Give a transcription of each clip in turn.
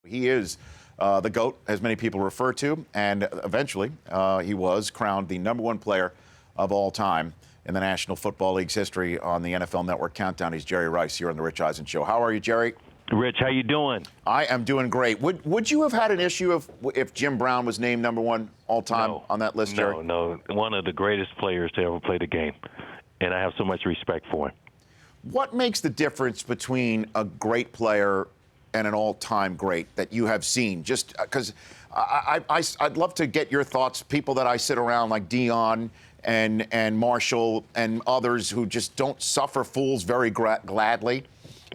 He is the GOAT, as many people refer to, and eventually he was crowned the #1 player of all time in the National Football League's history on the NFL Network Countdown. He's Jerry Rice here on the Rich Eisen Show. How are you, Jerry? Rich, how you doing? I am doing great. Would you have had an issue if Jim Brown was named #1 all time on that list, Jerry? No. One of the greatest players to ever play the game, and I have so much respect for him. What makes the difference between a great player and an all-time great that you have seen? Just because I'd love to get your thoughts. People that I sit around like Dion and Marshall and others who just don't suffer fools very gladly,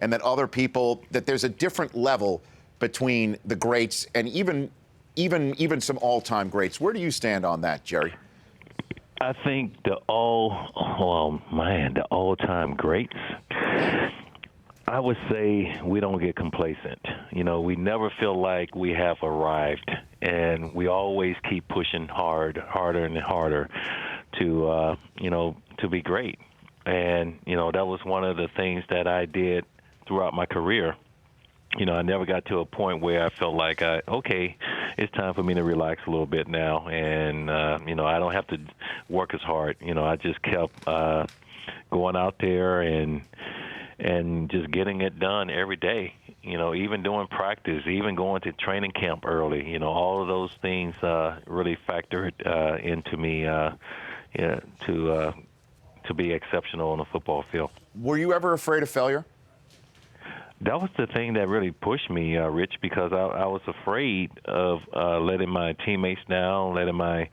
and that other people, that there's a different level between the greats and even some all-time greats. Where do you stand on that, Jerry? I think the all-time greats, I would say we don't get complacent. You know, we never feel like we have arrived, and we always keep pushing harder and harder to be great. And, that was one of the things that I did throughout my career. I never got to a point where I felt like, okay, it's time for me to relax a little bit now, and I don't have to work as hard. I just kept going out there and just getting it done every day. Even doing practice, even going to training camp early. All of those things really factored into me to be exceptional on the football field. Were you ever afraid of failure? That was the thing that really pushed me, Rich, because I was afraid of letting my teammates down, letting my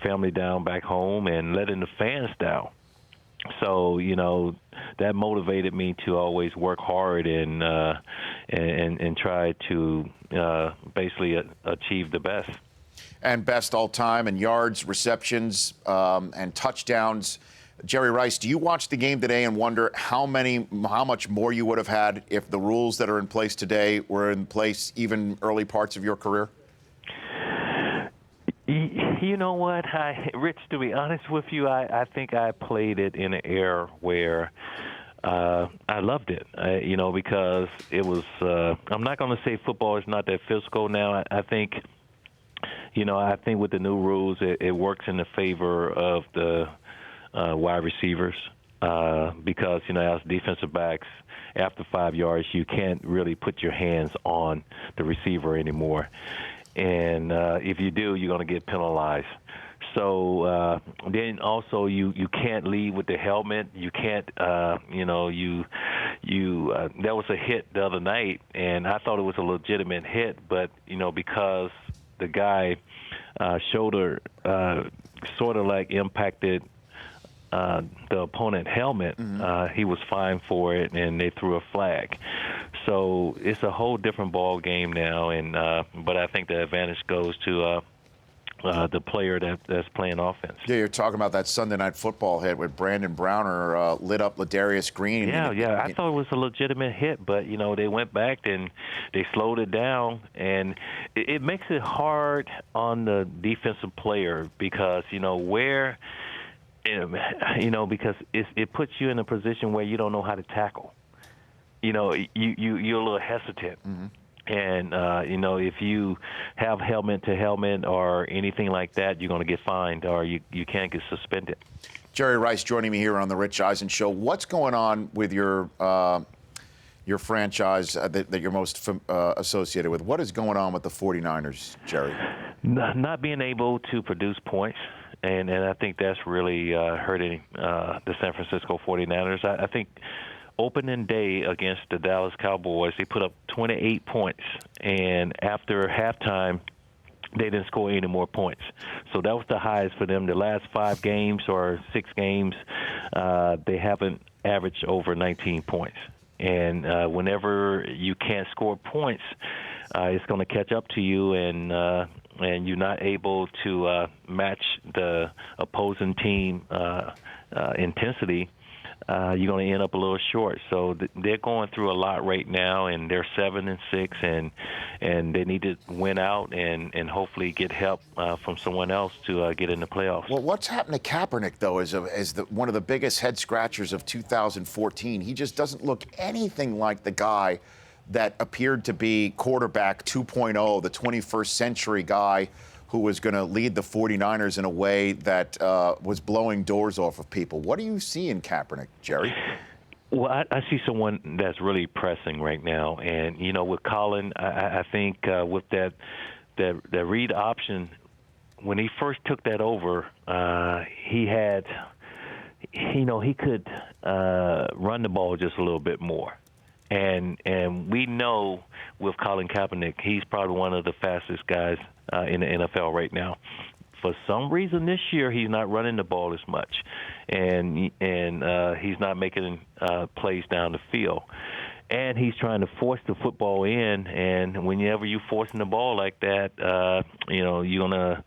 family down back home, and letting the fans down. So, that motivated me to always work hard and try to basically achieve the best. And best all time in yards, receptions, and touchdowns. Jerry Rice, do you watch the game today and wonder how much more you would have had if the rules that are in place today were in place even early parts of your career? You know what, Rich, to be honest with you, I think I played it in an era where I loved it, because it was, I'm not going to say football is not that physical now. I think with the new rules, it works in the favor of the wide receivers because, as defensive backs, after 5 yards, you can't really put your hands on the receiver anymore. And if you do, you're going to get penalized. So then also you can't lead with the helmet. You can't, there was a hit the other night, and I thought it was a legitimate hit, but, because the guy shoulder sort of like impacted the opponent helmet, he was fined for it, and they threw a flag. So it's a whole different ball game now, and but I think the advantage goes to the player that's playing offense. Yeah, you're talking about that Sunday Night Football hit with Brandon Browner lit up Ladarius Green. Yeah. I thought it was a legitimate hit, but, they went back and they slowed it down, and it makes it hard on the defensive player because, because it puts you in a position where you don't know how to tackle. You're a little hesitant. Mm-hmm. And, if you have helmet to helmet or anything like that, you're going to get fined or you can't get suspended. Jerry Rice joining me here on the Rich Eisen Show. What's going on with your franchise that you're most associated with? What is going on with the 49ers, Jerry? Not being able to produce points. And I think that's really hurting the San Francisco 49ers. I think opening day against the Dallas Cowboys, they put up 28 points. And after halftime, they didn't score any more points. So that was the highest for them. The last 5 games or 6 games, they haven't averaged over 19 points. And whenever you can't score points, it's going to catch up to you, and you're not able to match the opposing team intensity, you're going to end up a little short. So they're going through a lot right now, and they're 7-6, and they need to win out and hopefully get help from someone else to get in the playoffs. Well, what's happened to Kaepernick, though, is one of the biggest head scratchers of 2014. He just doesn't look anything like the guy that appeared to be quarterback 2.0, the 21st century guy who was going to lead the 49ers in a way that was blowing doors off of people. What do you see in Kaepernick, Jerry? Well, I see someone that's really pressing right now, and with Colin, I think with that read option, when he first took that over, he had, he could run the ball just a little bit more, and we know with Colin Kaepernick, he's probably one of the fastest guys in the NFL right now. For some reason this year, he's not running the ball as much, and he's not making plays down the field. And he's trying to force the football in, and whenever you're forcing the ball like that, you're gonna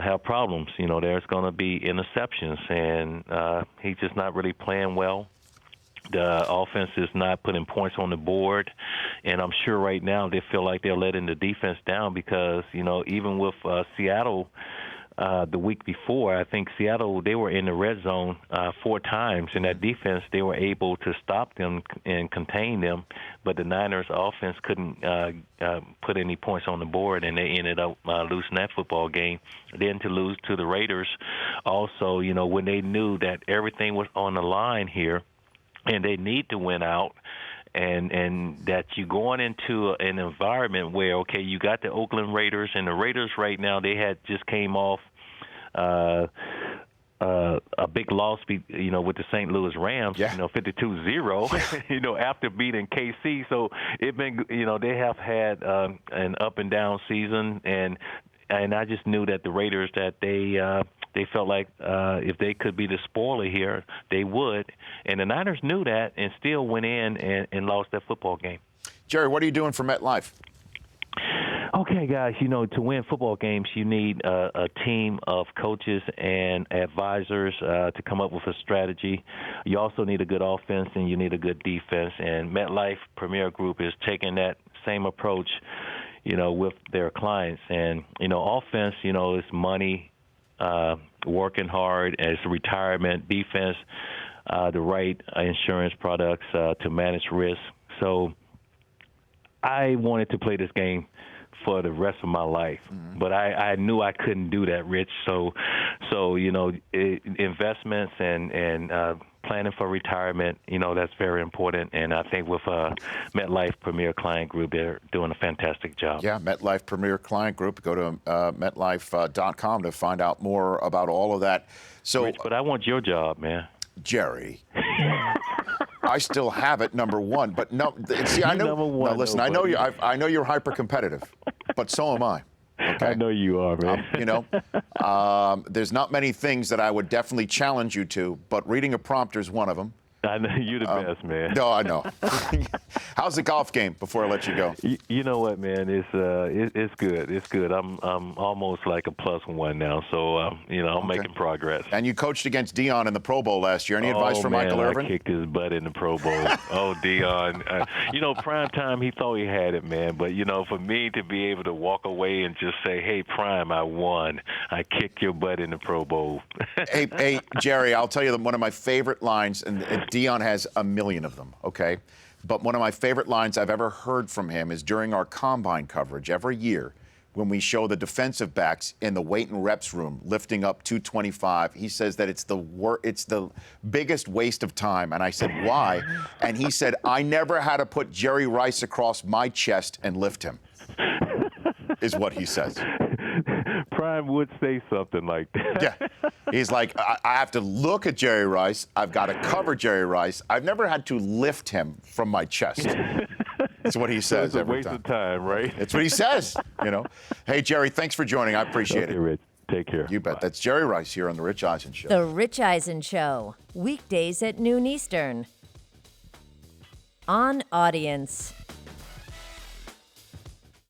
have problems. There's gonna be interceptions, and he's just not really playing well. The offense is not putting points on the board, and I'm sure right now they feel like they're letting the defense down because, even with Seattle the week before, I think Seattle, they were in the red zone 4 times, and that defense, they were able to stop them and contain them, but the Niners offense couldn't put any points on the board, and they ended up losing that football game. Then to lose to the Raiders also, when they knew that everything was on the line here, and they need to win out, and that you're going into an environment where, okay, you got the Oakland Raiders, and the Raiders right now, they had just came off a big loss, with the St. Louis Rams, 52-0, after beating KC. So it been, they have had an up and down season, and I just knew that the Raiders, that they felt like if they could be the spoiler here, they would. And the Niners knew that and still went in and lost that football game. Jerry, what are you doing for MetLife? Okay, guys, to win football games, you need a team of coaches and advisors to come up with a strategy. You also need a good offense, and you need a good defense. And MetLife Premier Group is taking that same approach, with their clients. And, offense, is money, working hard, as retirement, defense, the right insurance products to manage risk. So I wanted to play this game for the rest of my life, but I knew I couldn't do that, Rich. So investments and planning for retirement, that's very important. And I think with MetLife Premier Client Group, they're doing a fantastic job. Yeah, MetLife Premier Client Group. Go to MetLife.com to find out more about all of that. So, Rich, but I want your job, man. Jerry. I still have it, number one, but no. See, I know. Number one, no, listen, I know you. I know you're hyper competitive, but so am I. Okay? I know you are, man. There's not many things that I would definitely challenge you to, but reading a prompter is one of them. I know you're the best, man. No, I know. How's the golf game before I let you go? You know what, man? It's good. It's good. I'm almost like a +1 now, so I'm making progress. And you coached against Dion in the Pro Bowl last year. Any advice for Michael Irvin? I kicked his butt in the Pro Bowl. Oh, Dion. Prime time, he thought he had it, man. But for me to be able to walk away and just say, "Hey, Prime, I won. I kicked your butt in the Pro Bowl." Hey, Jerry, I'll tell you one of my favorite lines, and Dion has a million of them, okay? But one of my favorite lines I've ever heard from him is during our combine coverage every year when we show the defensive backs in the weight and reps room lifting up 225. He says that it's the biggest waste of time. And I said, why? And he said, I never had to put Jerry Rice across my chest and lift him, is what he says. Prime would say something like that. Yeah. He's like, I have to look at Jerry Rice. I've got to cover Jerry Rice. I've never had to lift him from my chest. That's what he says every time. It's a waste of time, right? That's what he says, Hey, Jerry, thanks for joining. I appreciate it. Rich. Take care. You bet. Bye. That's Jerry Rice here on The Rich Eisen Show. The Rich Eisen Show, weekdays at noon Eastern. On Audience.